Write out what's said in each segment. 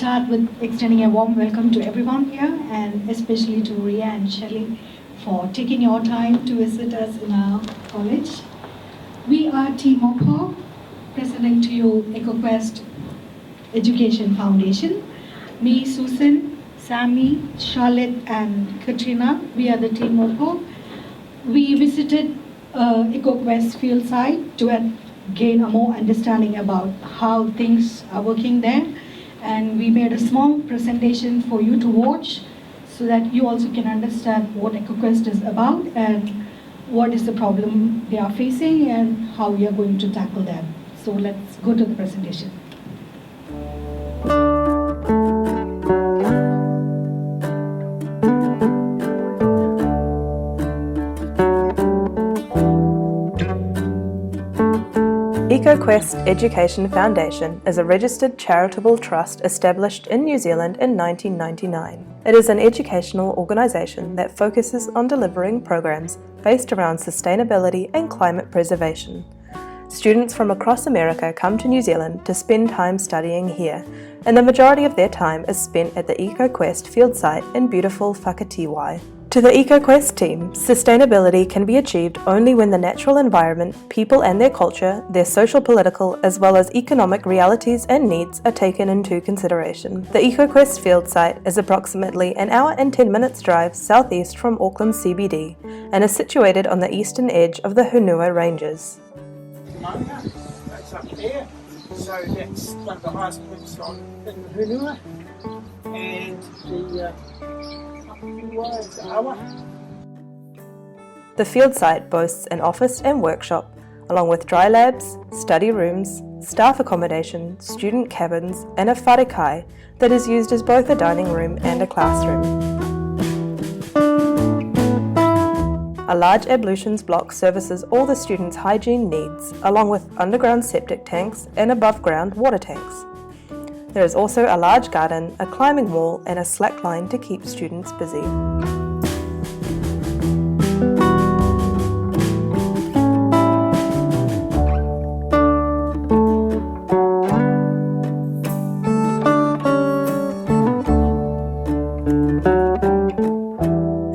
start with extending a warm welcome to everyone here, and especially to Ria and Shelley for taking your time to visit us in our college. We are Team Oppo, presenting to you EcoQuest Education Foundation. Me, Susan, Sammy, Charlotte, and Katrina, we are the Team Oppo. We visited EcoQuest field site to gain a more understanding about how things are working there. And we made a small presentation for you to watch so that you also can understand what EcoQuest is about and what is the problem they are facing and how we are going to tackle them. So let's go to the presentation. EcoQuest Education Foundation is a registered charitable trust established in New Zealand in 1999. It is an educational organisation that focuses on delivering programs based around sustainability and climate preservation. Students from across America come to New Zealand to spend time studying here, and the majority of their time is spent at the EcoQuest field site in beautiful Whakatiwai. To the EcoQuest team, sustainability can be achieved only when the natural environment, people and their culture, their social, political, as well as economic realities and needs are taken into consideration. The EcoQuest field site is approximately an hour and 10 minutes drive southeast from Auckland CBD and is situated on the eastern edge of the Hunua Ranges. That's up there, so that's one of the highest points in the Hunua, and The field site boasts an office and workshop, along with dry labs, study rooms, staff accommodation, student cabins, and a wharekai that is used as both a dining room and a classroom. A large ablutions block services all the students' hygiene needs, along with underground septic tanks and above-ground water tanks. There is also a large garden, a climbing wall, and a slack line to keep students busy.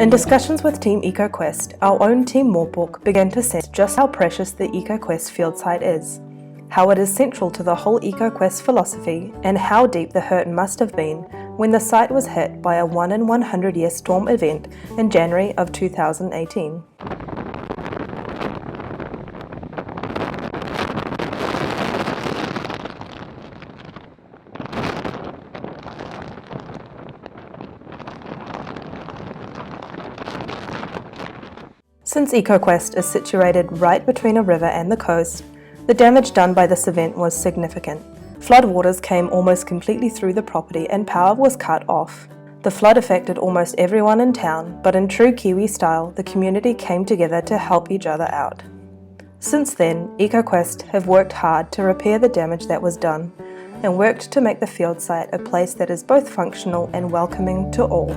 In discussions with Team EcoQuest, our own Team Morpok began to sense just how precious the EcoQuest field site is, how it is central to the whole EcoQuest philosophy, and how deep the hurt must have been when the site was hit by a 1 in 100-year storm event in January of 2018. Since EcoQuest is situated right between a river and the coast, the damage done by this event was significant. Floodwaters came almost completely through the property and power was cut off. The flood affected almost everyone in town, but in true Kiwi style, the community came together to help each other out. Since then, EcoQuest have worked hard to repair the damage that was done and worked to make the field site a place that is both functional and welcoming to all.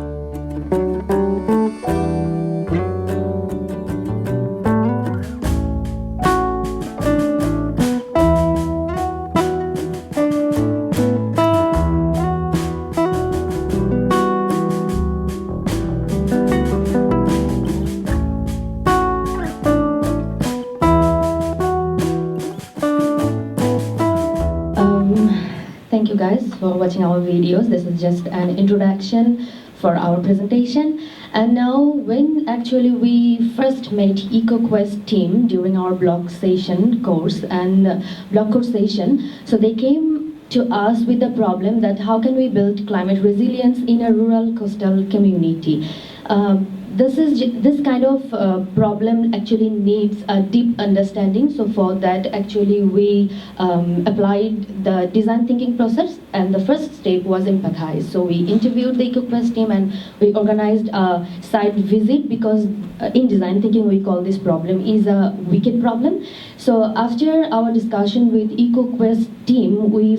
Thank you guys for watching our videos. This is just an introduction for our presentation. And now when actually we first met EcoQuest team during our block course session, so they came to us with the problem that how can we build climate resilience in a rural coastal community. This kind of problem actually needs a deep understanding. So for that, actually we applied the design thinking process, and the first step was empathize. So we interviewed the EcoQuest team and we organized a site visit, because in design thinking we call this problem is a wicked problem. So after our discussion with EcoQuest team, we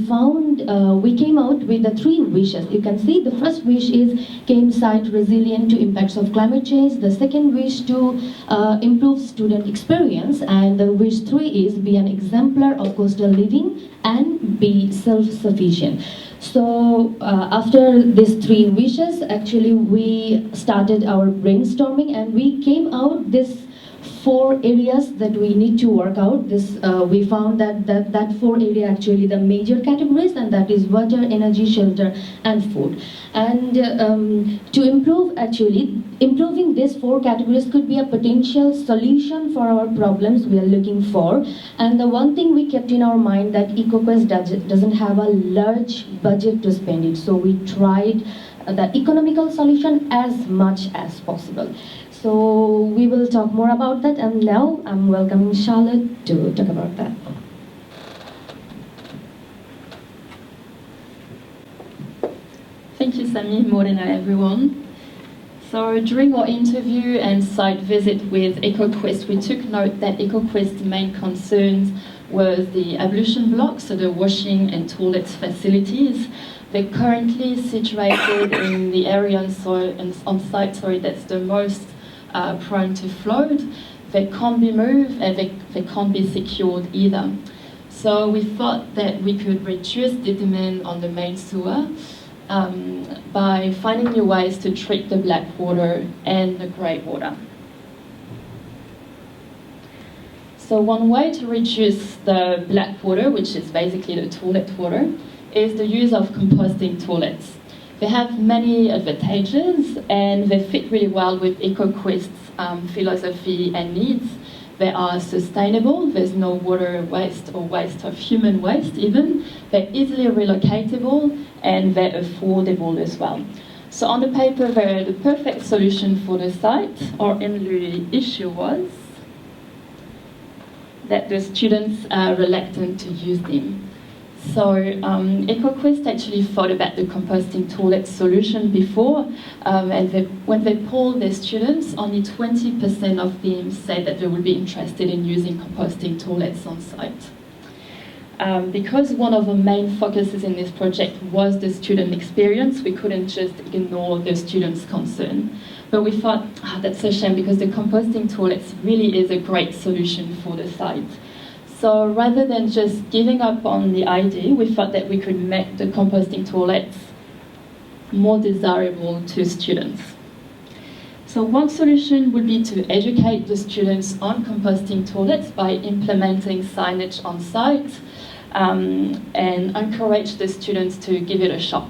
came out with the 3 wishes. You can see the first wish is game site resilient to impacts of climate change. The second wish to improve student experience, and the wish 3 is be an exemplar of coastal living and be self-sufficient. So after these three wishes, actually we started our brainstorming and we came out this four areas that we need to work out. We found that four area actually the major categories, and that is water, energy, shelter, and food. And to improve, actually improving these four categories could be a potential solution for our problems we are looking for. And the one thing we kept in our mind that EcoQuest doesn't have a large budget to spend it, so we tried the economical solution as much as possible. So we will talk more about that, and now I'm welcoming Charlotte to talk about that. Thank you, Sami. Morena, everyone. So during our interview and site visit with EcoQuest, we took note that EcoQuest's main concerns was the ablution blocks, so the washing and toilet facilities. They're currently situated in the area on site that's the most prone to flood. They can't be moved and they can't be secured either. So we thought that we could reduce the demand on the main sewer by finding new ways to treat the black water and the grey water. So one way to reduce the black water, which is basically the toilet water, is the use of composting toilets. They have many advantages and they fit really well with EcoQuest's philosophy and needs. They are sustainable, there's no water waste or waste of human waste even. They're easily relocatable and they're affordable as well. So on the paper, they're the perfect solution for the site. Our only issue was that the students are reluctant to use them. So EcoQuest actually thought about the composting toilet solution before, and when they polled their students, only 20% of them said that they would be interested in using composting toilets on site. Because one of the main focuses in this project was the student experience, we couldn't just ignore the students' concern. But we thought, that's a shame because the composting toilets really is a great solution for the site. So rather than just giving up on the idea, we thought that we could make the composting toilets more desirable to students. So one solution would be to educate the students on composting toilets by implementing signage on site and encourage the students to give it a shot.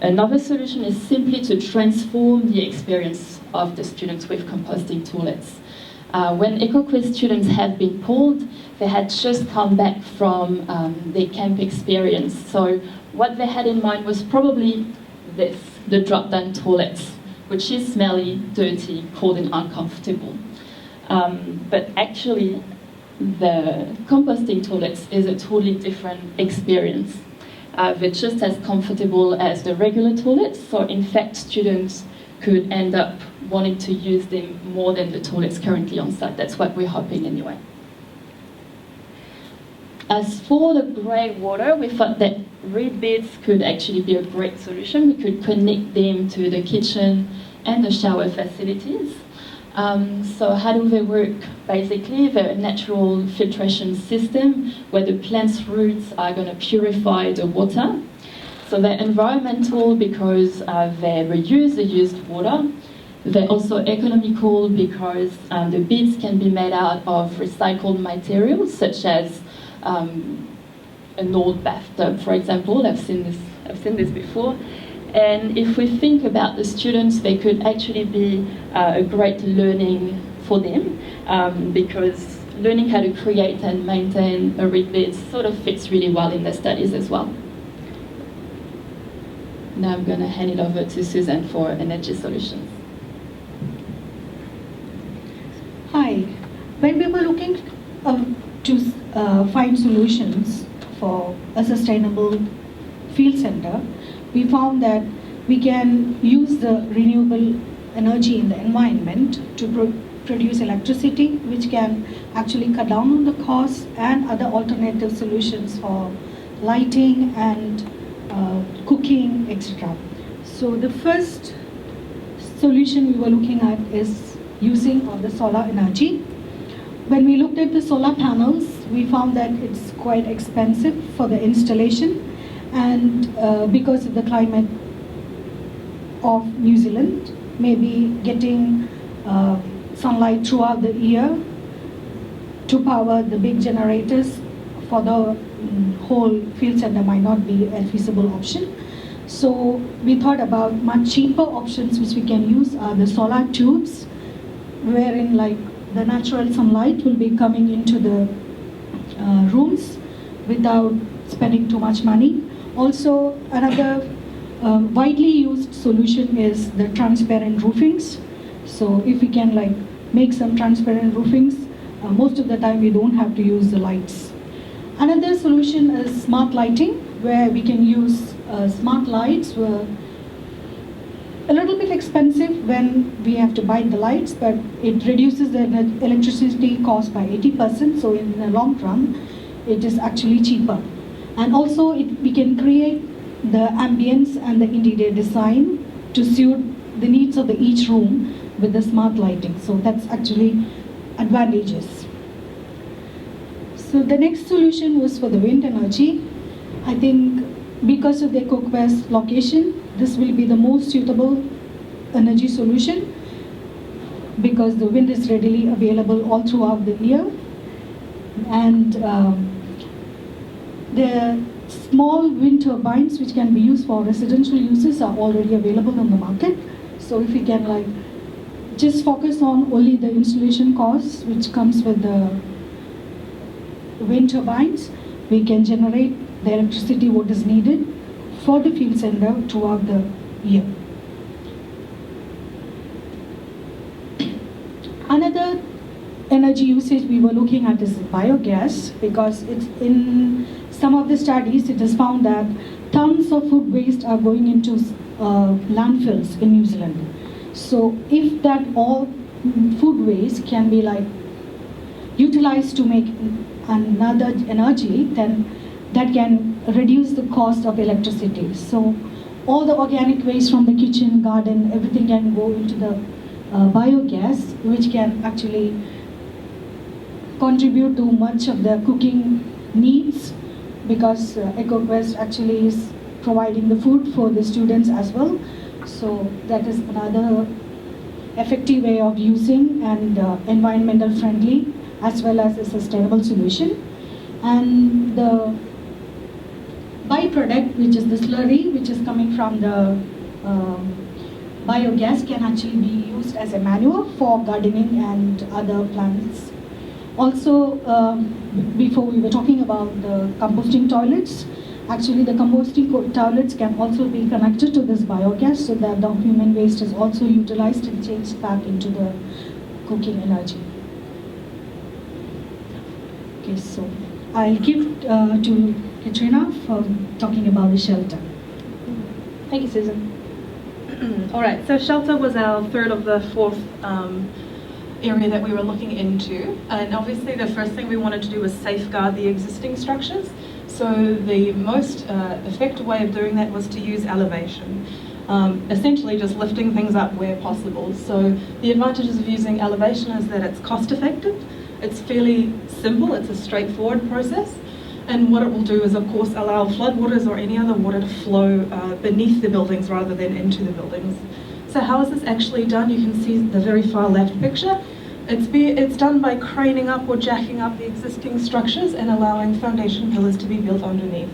Another solution is simply to transform the experience of the students with composting toilets. When EcoQuest students had been polled, they had just come back from their camp experience. So what they had in mind was probably this, the drop-down toilets, which is smelly, dirty, cold and uncomfortable. But actually, the composting toilets is a totally different experience. They're just as comfortable as the regular toilets, so in fact students could end up wanting to use them more than the toilets currently on site. That's what we're hoping anyway. As for the grey water, we thought that reed beds could actually be a great solution. We could connect them to the kitchen and the shower facilities. So how do they work? Basically, they're a natural filtration system where the plant's roots are going to purify the water. So they're environmental because they reuse the used water. They're also economical because the beds can be made out of recycled materials such as an old bathtub, for example. I've seen this before. And if we think about the students, they could actually be a great learning for them because learning how to create and maintain a reed bed sort of fits really well in their studies as well. Now I'm going to hand it over to Suzanne for energy solutions. Hi. When we were looking to find solutions for a sustainable field center, we found that we can use the renewable energy in the environment to produce electricity, which can actually cut down on the costs, and other alternative solutions for lighting and cooking, etc. So the first solution we were looking at is using of the solar energy. When we looked at the solar panels, we found that it's quite expensive for the installation, And because of the climate of New Zealand, maybe getting sunlight throughout the year to power the big generators for the whole field center might not be a feasible option. So we thought about much cheaper options which we can use are the solar tubes, wherein like the natural sunlight will be coming into the rooms without spending too much money. Also, another widely used solution is the transparent roofings. So if we can like make some transparent roofings, most of the time we don't have to use the lights. Another solution is smart lighting, where we can use smart lights. Were a little bit expensive when we have to buy the lights, but it reduces the electricity cost by 80%. So in the long run, it is actually cheaper. And also we can create the ambience and the interior design to suit the needs of each room with the smart lighting. So that's actually advantageous. So the next solution was for the wind energy. I think because of the EcoQuest location, this will be the most suitable energy solution because the wind is readily available all throughout the year. And the small wind turbines which can be used for residential uses are already available on the market. So if we can like just focus on only the installation costs which comes with the wind turbines, we can generate the electricity what is needed for the field center throughout the year. Another energy usage we were looking at is biogas, because it's in some of the studies it is found that tons of food waste are going into landfills in New Zealand. So if that all food waste can be like utilized to make another energy, then that can reduce the cost of electricity. So all the organic waste from the kitchen, garden, everything can go into the biogas, which can actually contribute to much of the cooking needs, because EcoQuest actually is providing the food for the students as well. So that is another effective way of using and environmental friendly as well as a sustainable solution. And the byproduct, which is the slurry, which is coming from the biogas, can actually be used as a manure for gardening and other plants. Also, before we were talking about the composting toilets, actually the composting toilets can also be connected to this biogas so that the human waste is also utilized and changed back into the cooking energy. Okay, so I'll give to Katrina for talking about the shelter. Thank you, Susan. All right, so shelter was our third of the fourth area that we were looking into. And obviously the first thing we wanted to do was safeguard the existing structures. So the most effective way of doing that was to use elevation. Essentially just lifting things up where possible. So the advantages of using elevation is that it's cost effective, it's fairly simple, it's a straightforward process. And what it will do is, of course, allow floodwaters or any other water to flow beneath the buildings rather than into the buildings. So how is this actually done? You can see the very far left picture. It's done by craning up or jacking up the existing structures and allowing foundation pillars to be built underneath.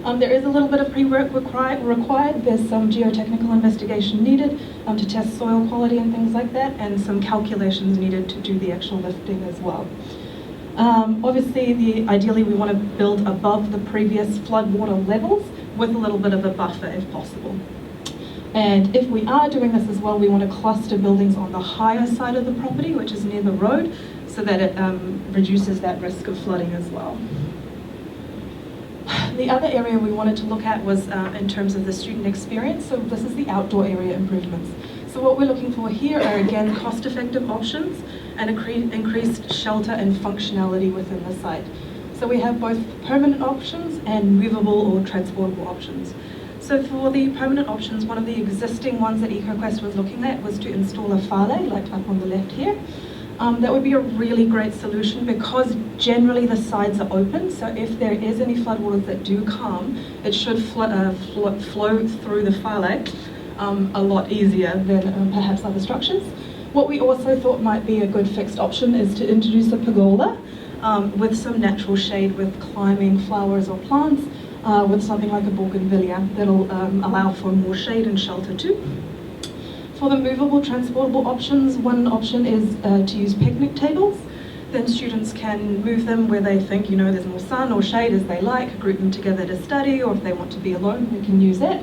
There is a little bit of pre-work required. There's some geotechnical investigation needed to test soil quality and things like that, and some calculations needed to do the actual lifting as well. Obviously, ideally we want to build above the previous floodwater levels with a little bit of a buffer if possible. And if we are doing this as well, we want to cluster buildings on the higher side of the property, which is near the road, so that it reduces that risk of flooding as well. The other area we wanted to look at was in terms of the student experience. So this is the outdoor area improvements. So what we're looking for here are, again, cost-effective options and increased shelter and functionality within the site. So we have both permanent options and movable or transportable options. So for the permanent options, one of the existing ones that EcoQuest was looking at was to install a whale, like up on the left here. that would be a really great solution because generally the sides are open, so if there is any floodwaters that do come, it should flow through the phylact a lot easier than perhaps other structures. What we also thought might be a good fixed option is to introduce a pergola with some natural shade with climbing flowers or plants with something like a bougainvillea that'll allow for more shade and shelter too. For the movable, transportable options, one option is to use picnic tables. Then students can move them where they think, there's more sun or shade as they like, group them together to study, or if they want to be alone, they can use that.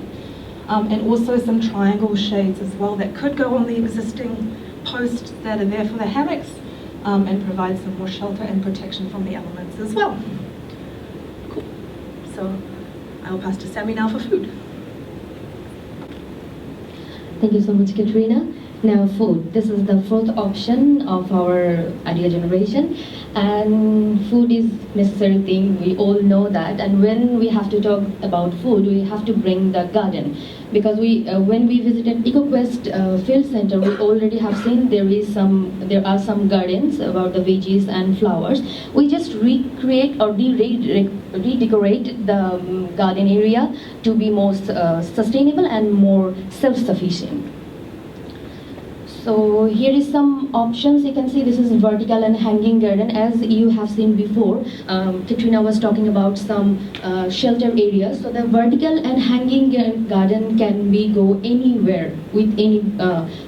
And also some triangle shades as well that could go on the existing posts that are there for the hammocks and provide some more shelter and protection from the elements as well. Cool. So I'll pass to Sammy now for food. Thank you so much, Katrina. Now, food. This is the fourth option of our idea generation, and food is necessary thing. We all know that. And when we have to talk about food, we have to bring the garden, because when we visited EcoQuest Field Center, we already have seen there are some gardens about the veggies and flowers. We just recreate or redecorate the garden area to be more sustainable and more self-sufficient. So here is some options. You can see this is vertical and hanging garden. As you have seen before, Katrina was talking about some shelter areas. So the vertical and hanging garden can go anywhere with any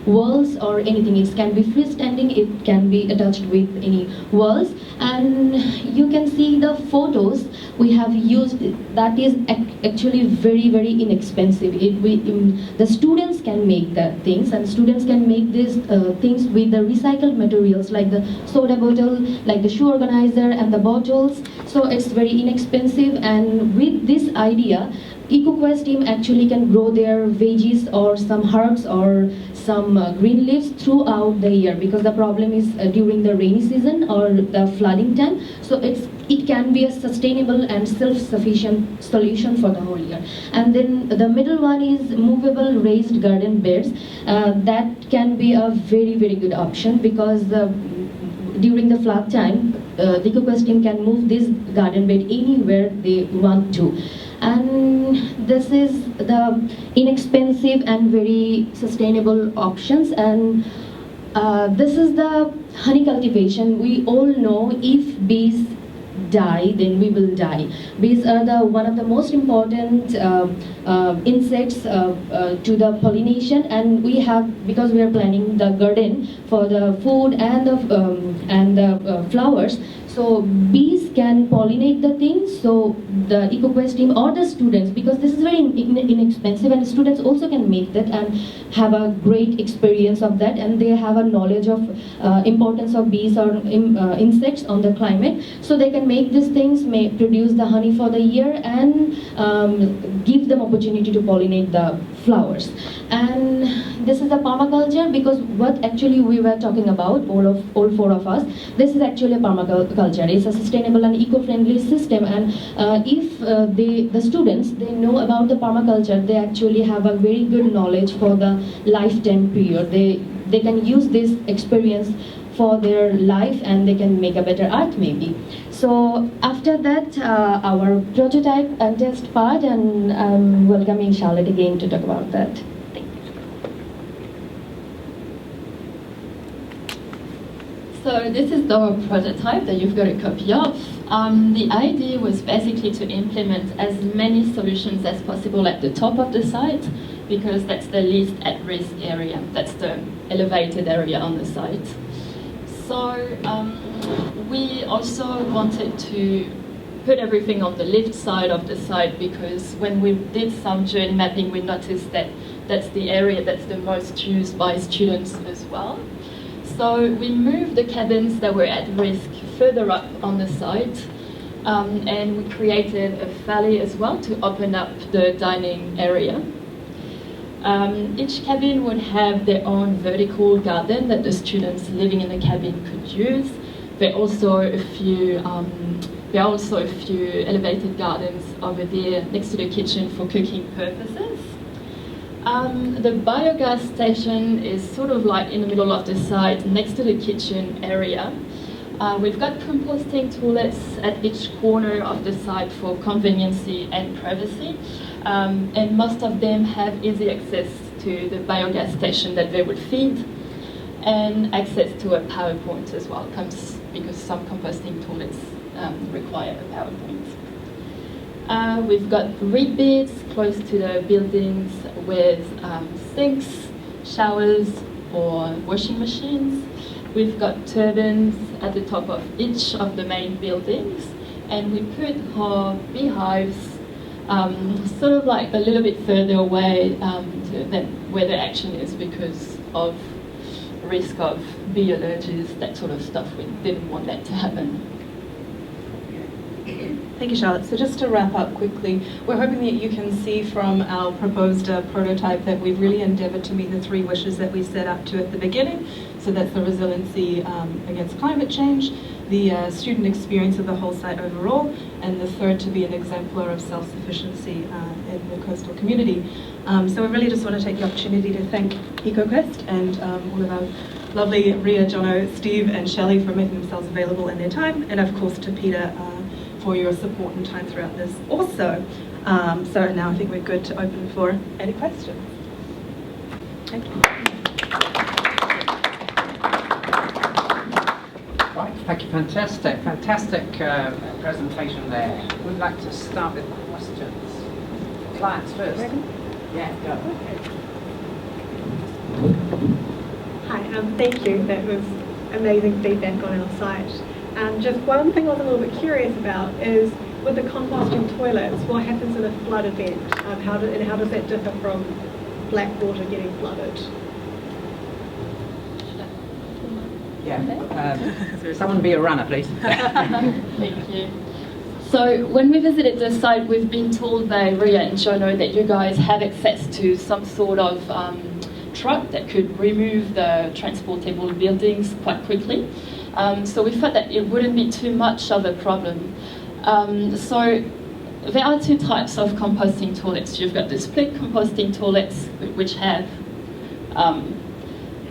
walls or anything. It can be freestanding, it can be attached with any walls. And you can see the photos we have used. That is actually very, very inexpensive. The students can make the things, and students can make these things with the recycled materials like the soda bottle, like the shoe organizer and the bottles. So it's very inexpensive, and with this idea, EcoQuest team actually can grow their veggies or some herbs or some green leaves throughout the year, because the problem is during the rainy season or the flooding time. So it can be a sustainable and self-sufficient solution for the whole year. And then the middle one is movable raised garden beds. That can be a very, very good option, because during the flood time, the EcoQuest team can move this garden bed anywhere they want to. And this is the inexpensive and very sustainable options. And this is the honey cultivation. We all know if bees die, then we will die. Bees are one of the most important insects to the pollination, and because we are planting the garden for the food and the flowers. So bees can pollinate the things. So the EcoQuest team or the students, because this is very inexpensive, and students also can make that and have a great experience of that, and they have a knowledge of importance of bees or insects on the climate. So they can make these things, may produce the honey for the year, and give them opportunity to pollinate the flowers. And this is the permaculture, because what actually we were talking about, all four of us, this is actually a permaculture. It's a sustainable and eco-friendly system, and if the students, they know about the permaculture, they actually have a very good knowledge for the lifetime period. They can use this experience for their life, and they can make a better art maybe. So after that, our prototype and test part, and I'm welcoming Charlotte again to talk about that. So this is the prototype that you've got a copy of. The idea was basically to implement as many solutions as possible at the top of the site, because that's the least at-risk area. That's the elevated area on the site. So we also wanted to put everything on the lift side of the site, because when we did some journey mapping, we noticed that that's the area that's the most used by students as well. So we moved the cabins that were at risk further up on the site, and we created a valley as well to open up the dining area. Each cabin would have their own vertical garden that the students living in the cabin could use. There are also a few elevated gardens over there next to the kitchen for cooking purposes. The biogas station is sort of like in the middle of the site, next to the kitchen area. We've got composting toilets at each corner of the site for conveniency and privacy, and most of them have easy access to the biogas station that they would feed, and access to a power point as well, because some composting toilets require a power point. We've got reed beds close to the buildings with sinks, showers, or washing machines. We've got turbines at the top of each of the main buildings, and we put our beehives sort of like a little bit further away than where the action is because of risk of bee allergies, that sort of stuff. We didn't want that to happen. Thank you, Charlotte. So just to wrap up quickly, we're hoping that you can see from our proposed prototype that we've really endeavoured to meet the 3 wishes that we set up to at the beginning. So that's the resiliency against climate change, the student experience of the whole site overall, and the third to be an exemplar of self-sufficiency in the coastal community. So we really just want to take the opportunity to thank EcoQuest and all of our lovely Ria, Jono, Steve and Shelley for making themselves available and their time, and of course to Peter for your support and time throughout this also. So now I think we're good to open for any questions. Thank you. Right, thank you, fantastic presentation there. We'd like to start with questions. Clients first. Ready? Yeah, go. Hi, thank you. That was amazing feedback on our site. Just one thing I was a little bit curious about is with the composting toilets, what happens in a flood event? How does that differ from black water getting flooded? Yeah. Someone be a runner, please. Thank you. So when we visited the site, we've been told by Ria and Jono that you guys have access to some sort of truck that could remove the transportable buildings quite quickly. So we thought that it wouldn't be too much of a problem. So there are 2 types of composting toilets. You've got the split composting toilets, which have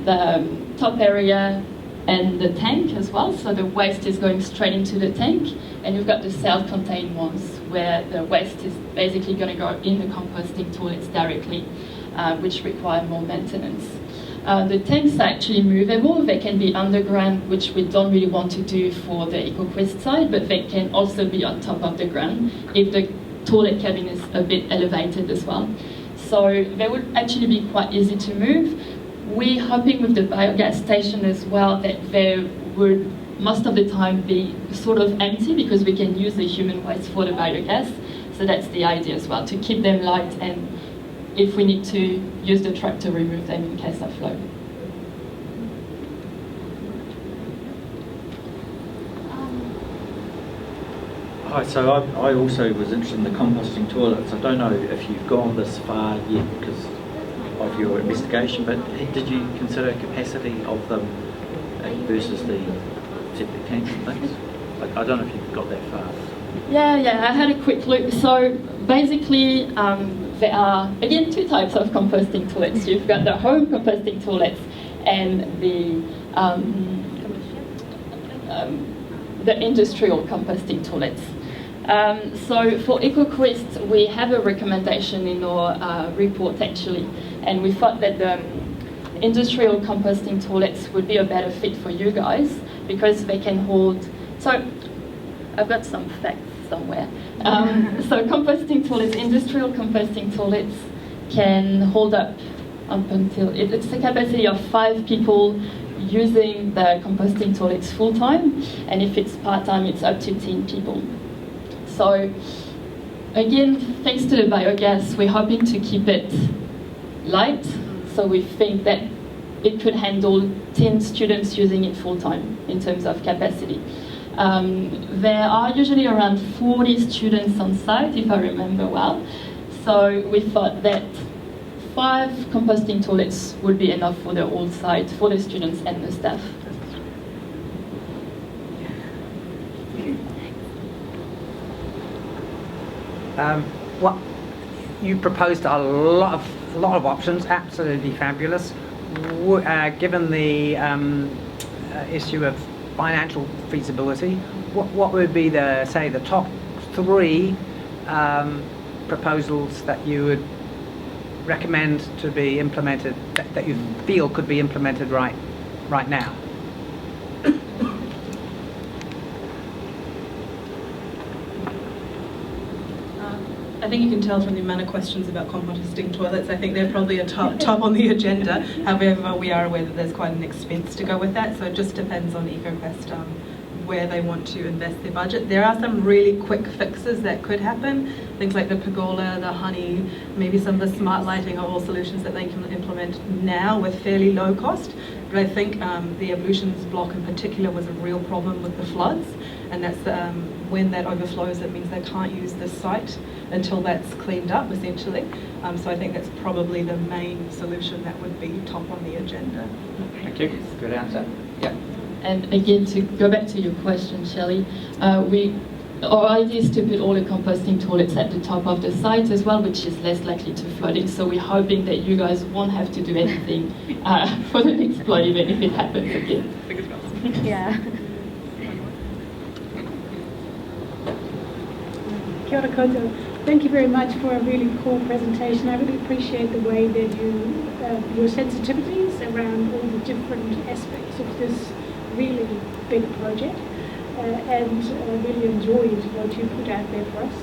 the top area and the tank as well, so the waste is going straight into the tank, and you've got the self-contained ones where the waste is basically going to go in the composting toilets directly, which require more maintenance. The tanks are actually movable. They can be underground, which we don't really want to do for the EcoQuest side, but they can also be on top of the ground if the toilet cabin is a bit elevated as well. So they would actually be quite easy to move. We're hoping with the biogas station as well that they would most of the time be sort of empty because we can use the human waste for the biogas. So that's the idea as well, to keep them light and if we need to use the truck to remove them in case of flow. Hi, so I also was interested in the composting toilets. I don't know if you've gone this far yet because of your investigation, but did you consider capacity of them versus the septic tanks and things? I don't know if you've got that far. Yeah, I had a quick look. So basically, there are, again, 2 types of composting toilets. You've got the home composting toilets and the industrial composting toilets. So for EcoQuest, we have a recommendation in our report actually, and we thought that the industrial composting toilets would be a better fit for you guys because they can hold. So I've got some facts somewhere. So composting toilets, industrial composting toilets can hold up until, it's a capacity of 5 people using the composting toilets full time, and if it's part time, it's up to 10 people. So again, thanks to the biogas, we're hoping to keep it light, so we think that it could handle 10 students using it full time in terms of capacity. There are usually around 40 students on site, if I remember well. So we thought that 5 composting toilets would be enough for the whole site, for the students and the staff. What you proposed a lot of a lot of options, absolutely fabulous. Given the issue of financial feasibility, what would be the top 3 proposals that you would recommend to be implemented, that you feel could be implemented right now? I think you can tell from the amount of questions about composting toilets. I think they're probably a top on the agenda. However, we are aware that there's quite an expense to go with that, so it just depends on EcoQuest where they want to invest their budget. There are some really quick fixes that could happen. Things like the pergola, the honey, maybe some of the smart lighting are all solutions that they can implement now with fairly low cost. But I think the evolutions block in particular was a real problem with the floods, and that's when that overflows, it means they can't use this site until that's cleaned up, essentially. So I think that's probably the main solution that would be top on the agenda. Thank you. Good answer. Yeah. And again, to go back to your question, Shelley, our idea is to put all the composting toilets at the top of the site as well, which is less likely to flooding. So we're hoping that you guys won't have to do anything for the next flood, even if it happens again. Yeah. Kia ora koutou. Thank you very much for a really cool presentation. I really appreciate the way that your sensitivities around all the different aspects of this really big project, and really enjoyed what you put out there for us.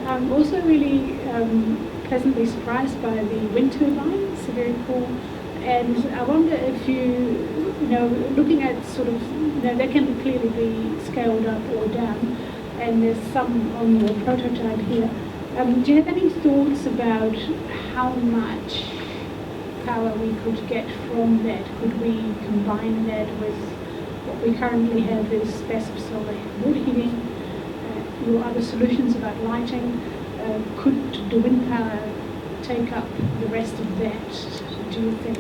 I'm also really pleasantly surprised by the wind turbines, very cool. And I wonder if looking at sort of, they can clearly be scaled up or down, and there's some on your prototype here. Do you have any thoughts about how much power we could get from that? Could we combine that with what we currently have is passive solar water heating, your other solutions about lighting? Could the wind power take up the rest of that, do you think?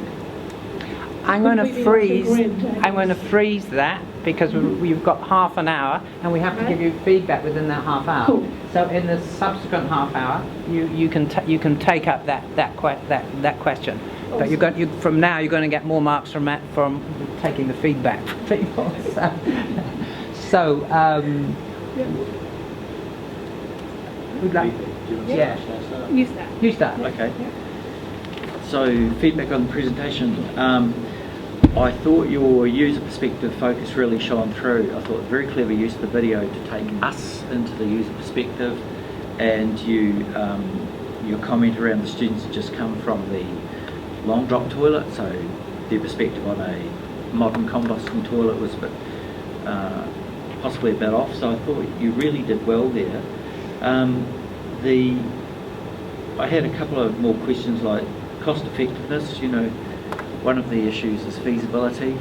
I'm going to freeze that because we've got half an hour and we have to give you feedback within that half hour. Cool. So in the subsequent half hour, you can take up that question. Awesome. But from now you're going to get more marks from taking the feedback from people. Who'd like? Yeah. You start. Okay. So feedback on the presentation. I thought your user perspective focus really shone through. I thought very clever use of the video to take us into the user perspective, and your comment around the students that just come from the long drop toilet, so their perspective on a modern combusting toilet was possibly a bit off. So I thought you really did well there. I had a couple of more questions like cost effectiveness. One of the issues is feasibility,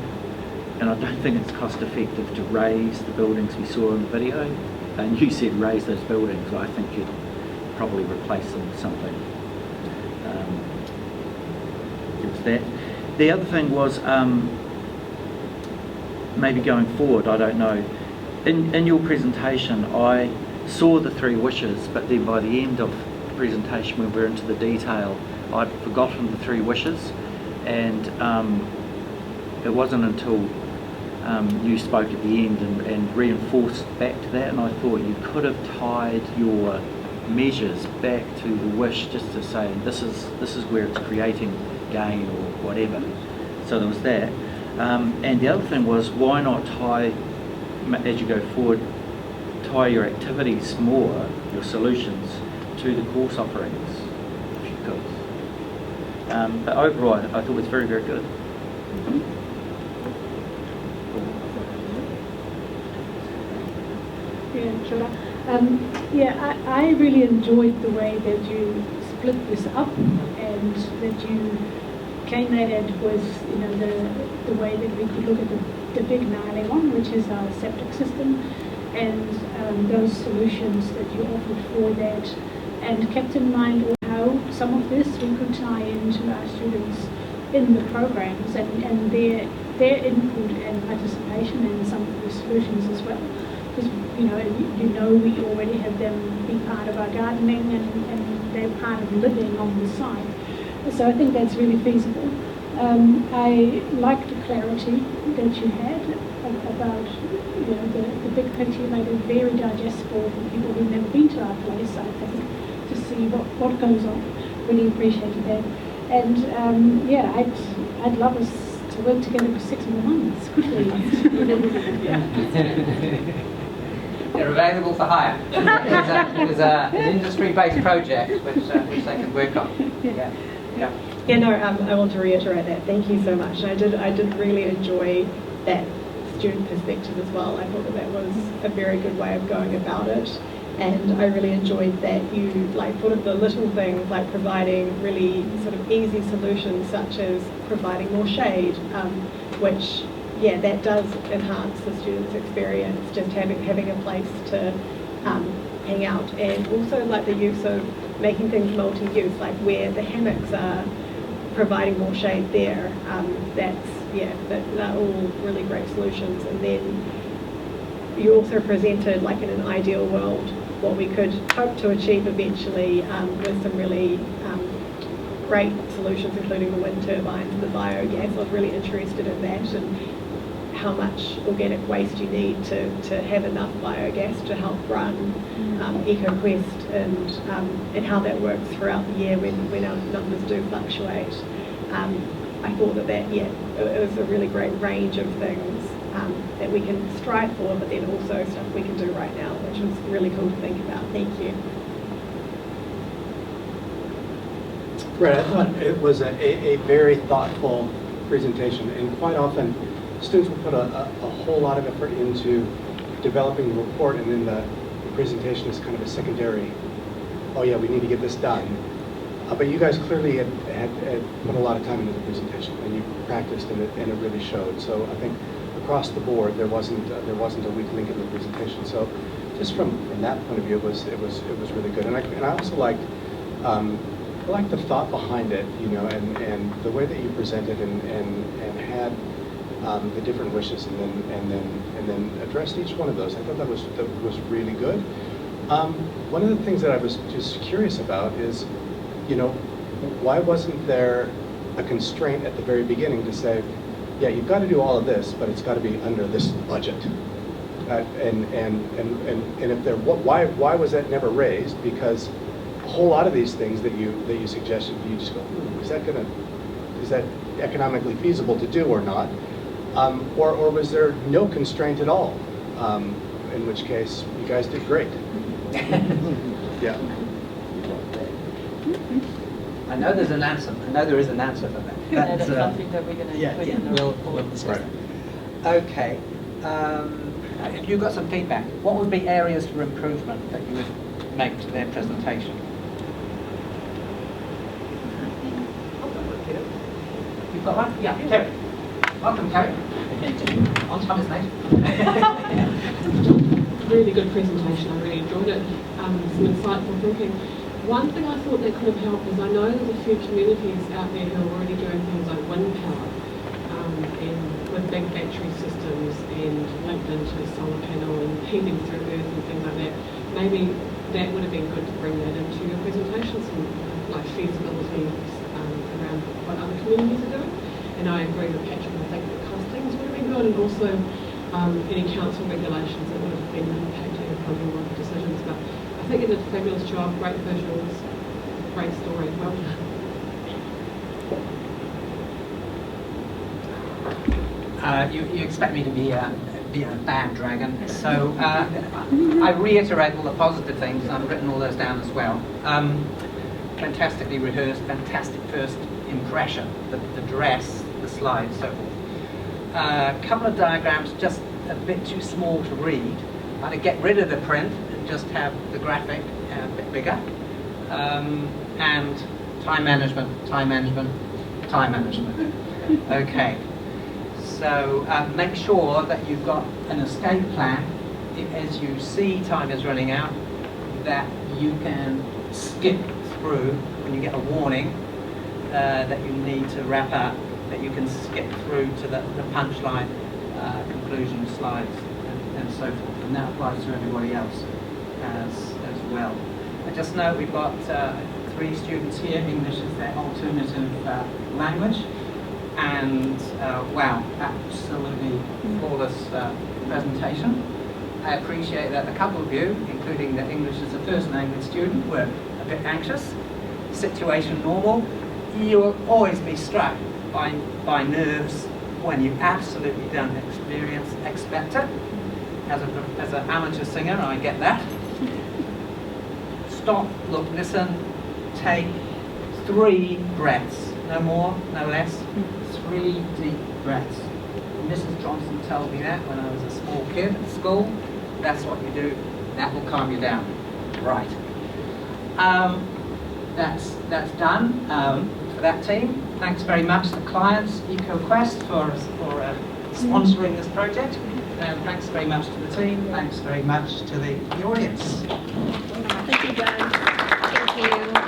and I don't think it's cost effective to raise the buildings we saw in the video. And you said raise those buildings. I think you'd probably replace them with something. It was that. The other thing was maybe going forward, I don't know. In your presentation, I saw the 3 wishes, but then by the end of the presentation, when we were into the detail, I'd forgotten the 3 wishes. And it wasn't until you spoke at the end and reinforced back to that, and I thought you could have tied your measures back to the wish, just to say this is where it's creating gain or whatever. So there was that. And the other thing was, why not tie, as you go forward, tie your activities more, your solutions, to the course offerings, if you could. But overall, I thought it was very, very good. I really enjoyed the way that you split this up, and that you came at it with the way that we could look at the big gnarly one, which is our septic system, and those solutions that you offered for that, and kept in mind how some of this we could tie into our students in the programs, and their input and participation in some of the solutions as well. Because we already have them be part of our gardening, and they're part of living on the site. So I think that's really feasible. I like the clarity that you had about the big picture. You made it very digestible for people who've never been to our place, I think, to see what goes on. Really appreciated that. And yeah, I'd love us to work together for 6 more months. Good for you. They're available for hire. There's an industry-based project which they can work on. Yeah. Yeah, no, I want to reiterate that. Thank you so much. I did really enjoy that student perspective as well. I thought that was a very good way of going about it. And I really enjoyed that you thought of the little things like providing really sort of easy solutions such as providing more shade, which, yeah, that does enhance the student's experience, just having a place to hang out. And also the use of making things multi-use, like where the hammocks are, providing more shade there. They're all really great solutions. And then you also presented, in an ideal world, what we could hope to achieve eventually with some really great solutions, including the wind turbines and the biogas. I was really interested in that and how much organic waste you need to have enough biogas to help run EcoQuest and how that works throughout the year when our numbers do fluctuate. I thought that it was a really great range of things that we can strive for, but then also stuff we can do right now, which was really cool to think about. Thank you. Right, I thought it was a very thoughtful presentation, and quite often students will put a whole lot of effort into developing the report, and then the presentation is kind of a secondary, oh yeah, we need to get this done. But you guys clearly had put a lot of time into the presentation, and you practiced, and it really showed. So I think across the board there wasn't a weak link in the presentation. So just from that point of view, it was really good. And I also liked the thought behind it, and the way that you presented and had the different wishes, and then addressed each one of those. I thought that was really good. One of the things that I was just curious about is, why wasn't there a constraint at the very beginning to say, yeah, you've got to do all of this, but it's got to be under this budget? And if there, why was that never raised? Because a whole lot of these things that you suggested, you just go, is that economically feasible to do or not? Or was there no constraint at all? In which case, you guys did great. Yeah. I know there's an answer. I know there is an answer for that. That's something that we're going to put in the report. We'll discuss that. Okay. If you've got some feedback, what would be areas for improvement that you would make to their presentation? You've got one? Yeah, Terry. Welcome, Terry. On time is late. Really good presentation. I really enjoyed it. Some insightful thinking. One thing I thought that could have helped is I know there's a few communities out there who are already doing things like wind power and with big battery systems and linked into a solar panel and heating through earth and things like that. Maybe that would have been good to bring that into your presentation, some feasibility around what other communities are doing. And I agree with Patrick, I think the costings would have been good, and also any council regulations that would have been impacting upon your decisions. But I think you did a fabulous job, great visuals, great story, well done. You expect me to be a bad dragon, so I reiterate all the positive things, and I've written all those down as well. Fantastically rehearsed, fantastic first impression, the dress, the slides, so forth. A couple of diagrams just a bit too small to read. I'm going to get rid of the print and just have the graphic a bit bigger. And time management. Okay. So make sure that you've got an escape plan as you see time is running out, that you can skip through when you get a warning that you need to wrap up, that you can skip through to the punchline, conclusion slides, and so forth. And that applies to everybody else as well. I just know we've got 3 students here, English is their alternative language. And wow, absolutely flawless presentation. I appreciate that a couple of you, including the English as a first language student, were a bit anxious. Situation normal. You will always be struck by nerves when you absolutely don't expect it. As an amateur singer, I get that. Stop, look, listen, take 3 breaths. No more, no less. 3 deep breaths. Mrs. Johnson told me that when I was a small kid at school. That's what you do. That will calm you down. Right. That's done for that team. Thanks very much to the clients, EcoQuest, for sponsoring this project. And thanks very much to the team. Thanks very much to the audience. Thank you, guys. Thank you.